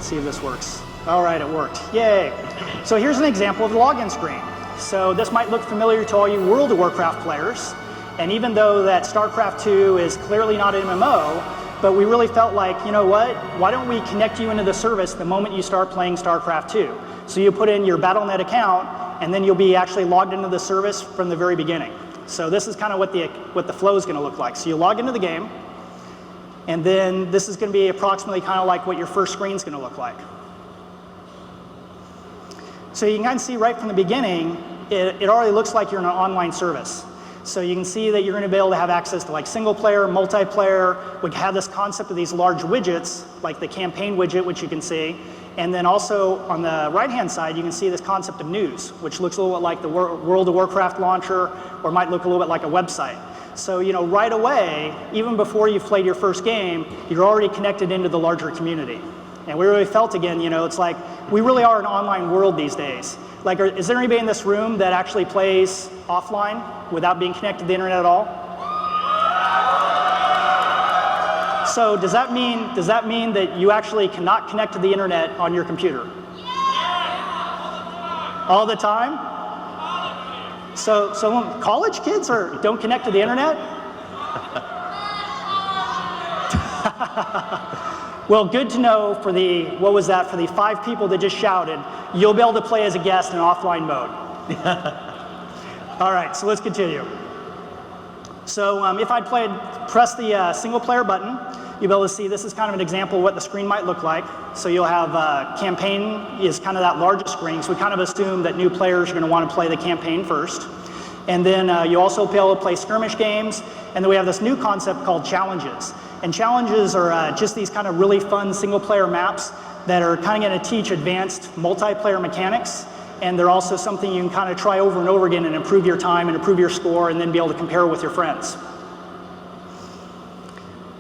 Let's see if this works. All right, it worked. Yay. So here's an example of the login screen. So this might look familiar to all you World of Warcraft players. And even though that StarCraft 2 is clearly not an MMO, but we really felt like, you know what? Why don't we connect you into the service the moment you start playing StarCraft 2? So you put in your Battle.net account, and then you'll be actually logged into the service from the very beginning. So this is kind of what the flow is going to look like. So you log into the game, and then this is going to be approximately kind of like what your first screen is going to look like. So you can kind of see right from the beginning, it already looks like you're in an online service. So you can see that you're going to be able to have access to like single player, multiplayer. We have this concept of these large widgets, like the campaign widget, which you can see. And then also on the right-hand side, you can see this concept of news, which looks a little bit like the World of Warcraft launcher, or might look a little bit like a website. So, you know, right away, even before you've played your first game, you're already connected into the larger community. And we really felt, again, you know, it's like we really are an online world these days. Like, is there anybody in this room that actually plays offline without being connected to the internet at all? So does that mean that you actually cannot connect to the internet on your computer? All the time? So college kids don't connect to the internet? Well, good to know for the, what was that, for the 5 people that just shouted, you'll be able to play as a guest in offline mode. All right, so let's continue. So if I'd press the single player button, you'll be able to see this is kind of an example of what the screen might look like. So you'll have campaign is kind of that largest screen. So we kind of assume that new players are going to want to play the campaign first. And then you also be able to play skirmish games. And then we have this new concept called challenges. And challenges are just these kind of really fun single player maps that are kind of going to teach advanced multiplayer mechanics. And they're also something you can kind of try over and over again and improve your time and improve your score and then be able to compare with your friends.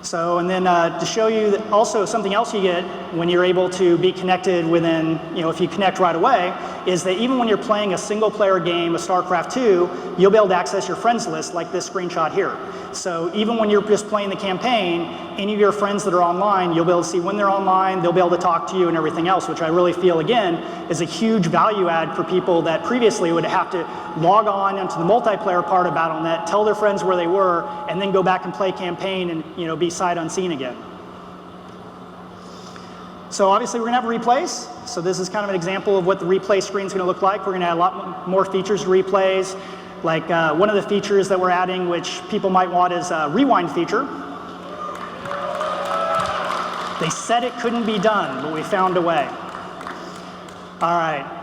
So, and then to show you that also something else you get when you're able to be connected within, you know, if you connect right away, is that even when you're playing a single player game of StarCraft 2, you'll be able to access your friends list like this screenshot here. So even when you're just playing the campaign, any of your friends that are online, you'll be able to see when they're online, they'll be able to talk to you and everything else, which I really feel, again, is a huge value add for people that previously would have to log on into the multiplayer part of Battle.net, tell their friends where they were, and then go back and play campaign and, you know, be sight unseen again. So obviously we're going to have replays. So this is kind of an example of what the replay screen is going to look like. We're going to add a lot more features to replays. Like one of the features that we're adding, which people might want, is a rewind feature. They said it couldn't be done, but we found a way. All right.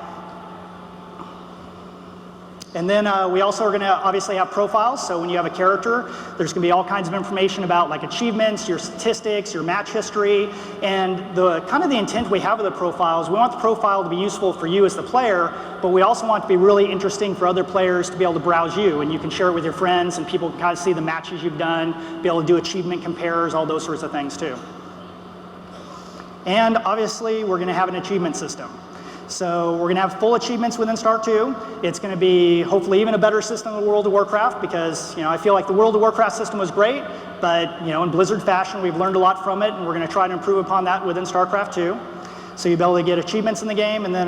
And then we also are going to obviously have profiles. So when you have a character, there's going to be all kinds of information about like achievements, your statistics, your match history. And the kind of the intent we have with the profiles, we want the profile to be useful for you as the player, but we also want it to be really interesting for other players to be able to browse you. And you can share it with your friends, and people can kind of see the matches you've done, be able to do achievement compares, all those sorts of things too. And obviously, we're going to have an achievement system. So we're going to have full achievements within Start 2. It's going to be hopefully even a better system than World of Warcraft, because, you know, I feel like the World of Warcraft system was great, but, you know, in Blizzard fashion, we've learned a lot from it, and we're going to try to improve upon that within StarCraft 2. So you'll be able to get achievements in the game, and then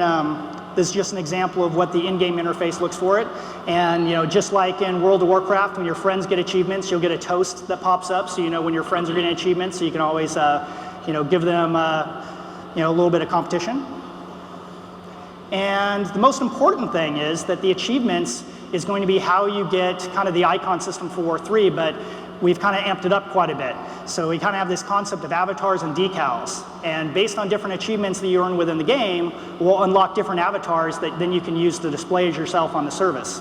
this is just an example of what the in-game interface looks for it. And, you know, just like in World of Warcraft, when your friends get achievements, you'll get a toast that pops up, so you know when your friends are getting achievements, so you can always, you know, give them, you know, a little bit of competition. And the most important thing is that the achievements is going to be how you get kind of the icon system for War 3, but we've kind of amped it up quite a bit. So we kind of have this concept of avatars and decals. And based on different achievements that you earn within the game, we'll unlock different avatars that then you can use to display as yourself on the service.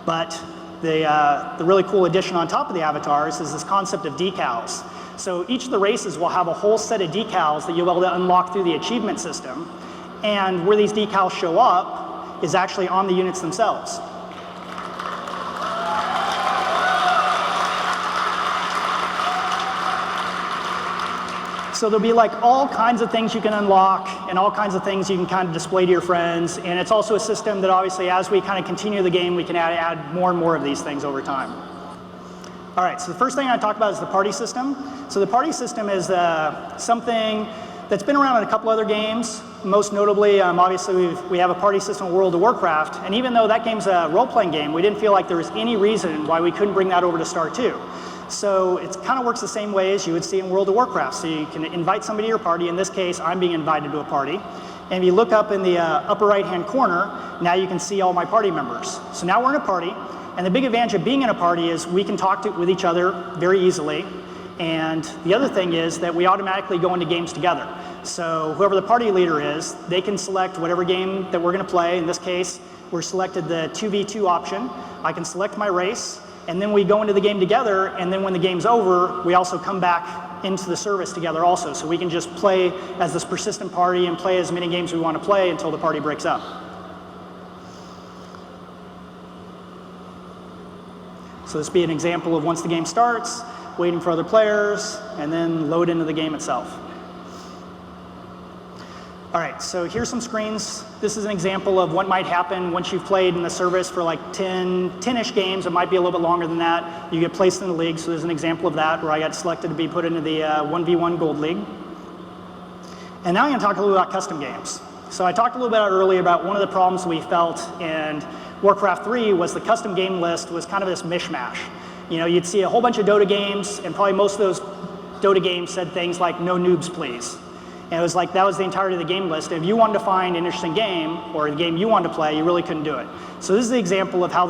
But the really cool addition on top of the avatars is this concept of decals. So each of the races will have a whole set of decals that you'll be able to unlock through the achievement system. And where these decals show up is actually on the units themselves. So there'll be like all kinds of things you can unlock and all kinds of things you can kind of display to your friends. And it's also a system that obviously as we kind of continue the game, we can add more and more of these things over time. All right, so the first thing I talk about is the party system. So the party system is something that's been around in a couple other games. Most notably, obviously, we have a party system in World of Warcraft, and even though that game's a role-playing game, we didn't feel like there was any reason why we couldn't bring that over to Star 2. So it kind of works the same way as you would see in World of Warcraft. So you can invite somebody to your party. In this case, I'm being invited to a party. And if you look up in the upper right-hand corner, now you can see all my party members. So now we're in a party, and the big advantage of being in a party is we can talk with each other very easily. And the other thing is that we automatically go into games together. So whoever the party leader is, they can select whatever game that we're going to play. In this case, we're selected the 2v2 option. I can select my race, and then we go into the game together, and then when the game's over, we also come back into the service together also. So we can just play as this persistent party and play as many games we want to play until the party breaks up. So this would be an example of once the game starts, waiting for other players, and then load into the game itself. All right, so here's some screens. This is an example of what might happen once you've played in the service for like 10-ish games. It might be a little bit longer than that. You get placed in the league, so there's an example of that where I got selected to be put into the 1v1 Gold League. And now I'm going to talk a little about custom games. So I talked a little bit earlier about one of the problems we felt in Warcraft 3 was the custom game list was kind of this mishmash. You know, you'd see a whole bunch of Dota games, and probably most of those Dota games said things like, "No noobs, please." And it was like, that was the entirety of the game list. If you wanted to find an interesting game, or a game you wanted to play, you really couldn't do it. So this is the example of how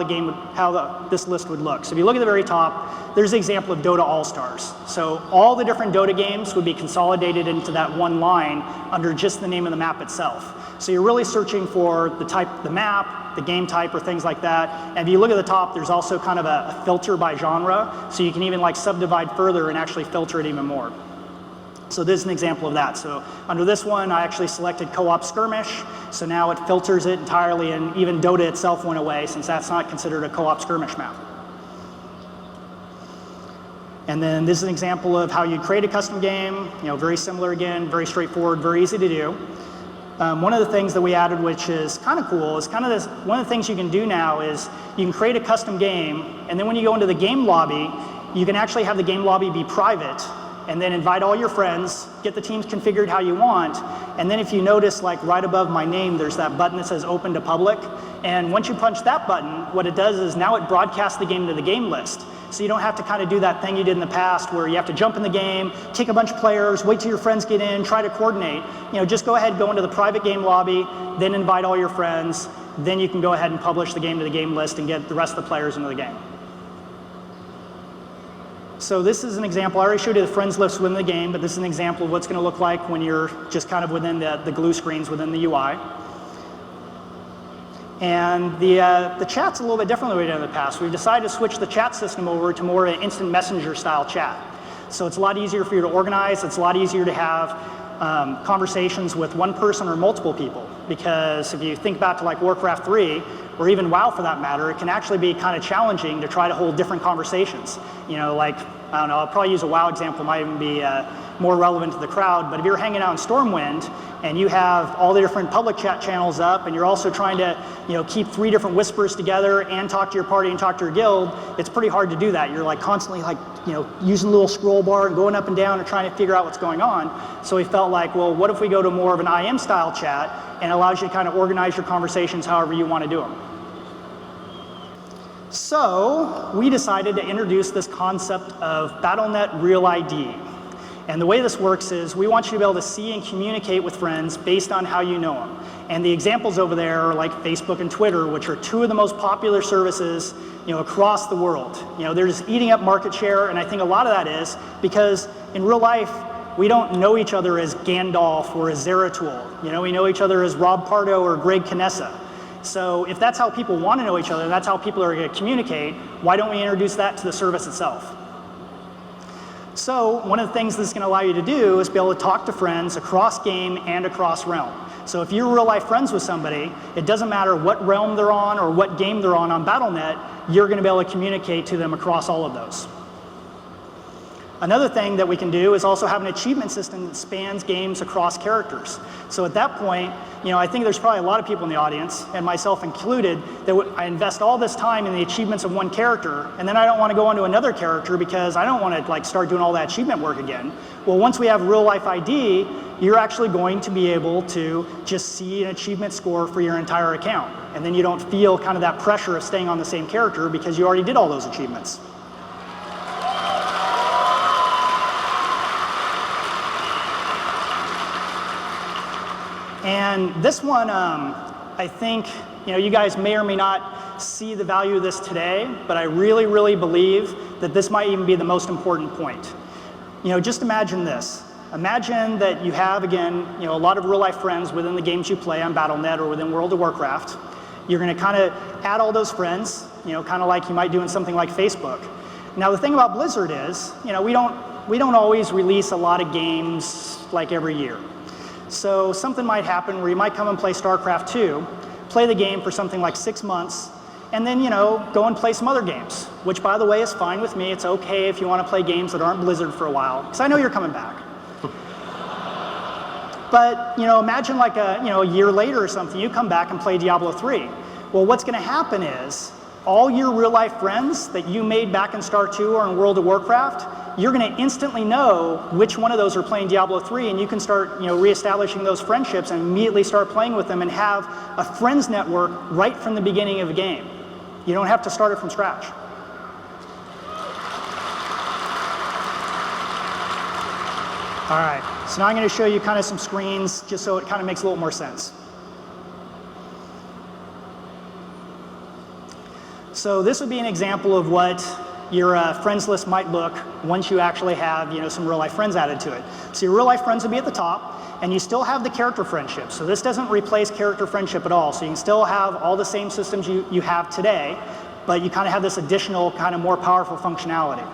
this list would look. So if you look at the very top, there's the example of Dota All-Stars. So all the different Dota games would be consolidated into that one line under just the name of the map itself. So you're really searching for the type, the map, the game type, or things like that. And if you look at the top, there's also kind of a filter by genre. So you can even like subdivide further and actually filter it even more. So this is an example of that. So under this one, I actually selected co-op skirmish. So now it filters it entirely, and even Dota itself went away since that's not considered a co-op skirmish map. And then this is an example of how you create a custom game. You know, very similar again, very straightforward, very easy to do. One of the things that we added, which is kind of cool, is kind of this, one of the things you can do now is you can create a custom game, and then when you go into the game lobby, you can actually have the game lobby be private, and then invite all your friends, get the teams configured how you want, and then if you notice, like right above my name, there's that button that says open to public, and once you punch that button, what it does is now it broadcasts the game to the game list. So you don't have to kind of do that thing you did in the past where you have to jump in the game, take a bunch of players, wait till your friends get in, try to coordinate. You know, just go ahead, go into the private game lobby, then invite all your friends, then you can go ahead and publish the game to the game list and get the rest of the players into the game. So this is an example. I already showed you the friends list within the game, but this is an example of what's going to look like when you're just kind of within the glue screens within the UI. And the chat's a little bit different than we did in the past. We've decided to switch the chat system over to more an instant messenger style chat. So it's a lot easier for you to organize. It's a lot easier to have conversations with one person or multiple people. Because if you think back to like Warcraft 3, or even WoW for that matter, it can actually be kind of challenging to try to hold different conversations. You know, like, I don't know, I'll probably use a WoW example, might even be more relevant to the crowd, but if you're hanging out in Stormwind and you have all the different public chat channels up and you're also trying to, you know, keep 3 different whispers together and talk to your party and talk to your guild, it's pretty hard to do that. You're like constantly like, you know, using a little scroll bar and going up and down and trying to figure out what's going on. So we felt like, well, what if we go to more of an IM style chat and it allows you to kind of organize your conversations however you want to do them. So we decided to introduce this concept of BattleNet Real ID. And the way this works is we want you to be able to see and communicate with friends based on how you know them. And the examples over there are like Facebook and Twitter, which are 2 of the most popular services, you know, across the world. You know, they're just eating up market share, and I think a lot of that is because in real life, we don't know each other as Gandalf or as Zeratul. You know, we know each other as Rob Pardo or Greg Canessa. So if that's how people want to know each other, that's how people are going to communicate, why don't we introduce that to the service itself? So one of the things this is going to allow you to do is be able to talk to friends across game and across realm. So if you're real life friends with somebody, it doesn't matter what realm they're on or what game they're on BattleNet, you're going to be able to communicate to them across all of those. Another thing that we can do is also have an achievement system that spans games across characters. So at that point, I think there's probably a lot of people in the audience, and myself included, that I invest all this time in the achievements of one character, and then I don't want to go on to another character because I don't want to start doing all that achievement work again. Well, once we have real life ID, you're actually going to be able to just see an achievement score for your entire account. And then you don't feel kind of that pressure of staying on the same character because you already did all those achievements. And this one, I think, you guys may or may not see the value of this today, but I really, really believe that this might even be the most important point. Just imagine this. Imagine that you have, again, a lot of real-life friends within the games you play on Battle.net or within World of Warcraft. You're going to kind of add all those friends, kind of like you might do in something like Facebook. Now, the thing about Blizzard is, we don't always release a lot of games like every year. So something might happen where you might come and play StarCraft 2, play the game for something like 6 months, and then, go and play some other games, which, by the way, is fine with me. It's okay if you want to play games that aren't Blizzard for a while, because I know you're coming back. But, imagine like a year later or something, you come back and play Diablo 3. Well, what's going to happen is all your real-life friends that you made back in Star 2 or in World of Warcraft, you're going to instantly know which one of those are playing Diablo 3, and you can start reestablishing those friendships and immediately start playing with them and have a friends network right from the beginning of the game. You don't have to start it from scratch. All right, so now I'm going to show you kind of some screens just so it kind of makes a little more sense. So this would be an example of what your friends list might look once you actually have some real life friends added to it. So your real life friends would be at the top, and you still have the character friendship. So this doesn't replace character friendship at all. So you can still have all the same systems you have today, but you kind of have this additional kind of more powerful functionality.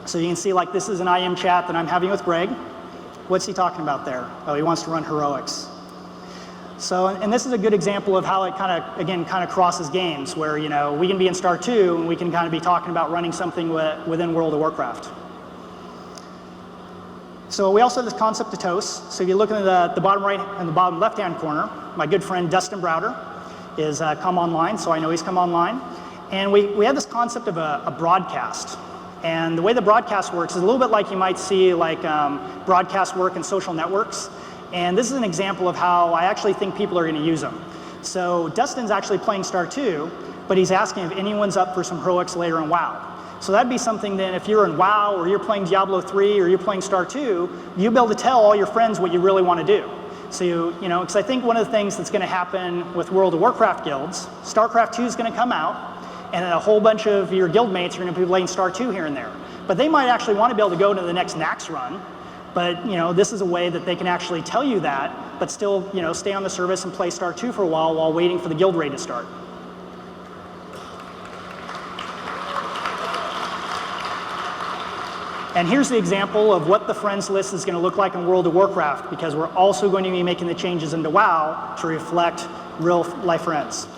So you can see like this is an IM chat that I'm having with Greg. What's he talking about there? Oh, he wants to run heroics. So, and this is a good example of how it kind of crosses games, where we can be in Star 2 and we can kind of be talking about running something within World of Warcraft. So we also have this concept of toast. So if you look in the bottom right and the bottom left-hand corner, my good friend Dustin Browder is come online, so I know he's come online. And we have this concept of a broadcast. And the way the broadcast works is a little bit like you might see like broadcast work in social networks. And this is an example of how I actually think people are going to use them. So Dustin's actually playing Star 2, but he's asking if anyone's up for some heroics later in WoW. So that'd be something then if you're in WoW or you're playing Diablo 3 or you're playing Star 2, you'll be able to tell all your friends what you really want to do. So because I think one of the things that's going to happen with World of Warcraft guilds, StarCraft 2 is going to come out, and then a whole bunch of your guild mates are going to be playing Star 2 here and there. But they might actually want to be able to go to the next Naxx run. But this is a way that they can actually tell you that, but still stay on the service and play Star 2 for a while waiting for the guild raid to start. And here's the example of what the friends list is going to look like in World of Warcraft, because we're also going to be making the changes into WoW to reflect real life friends.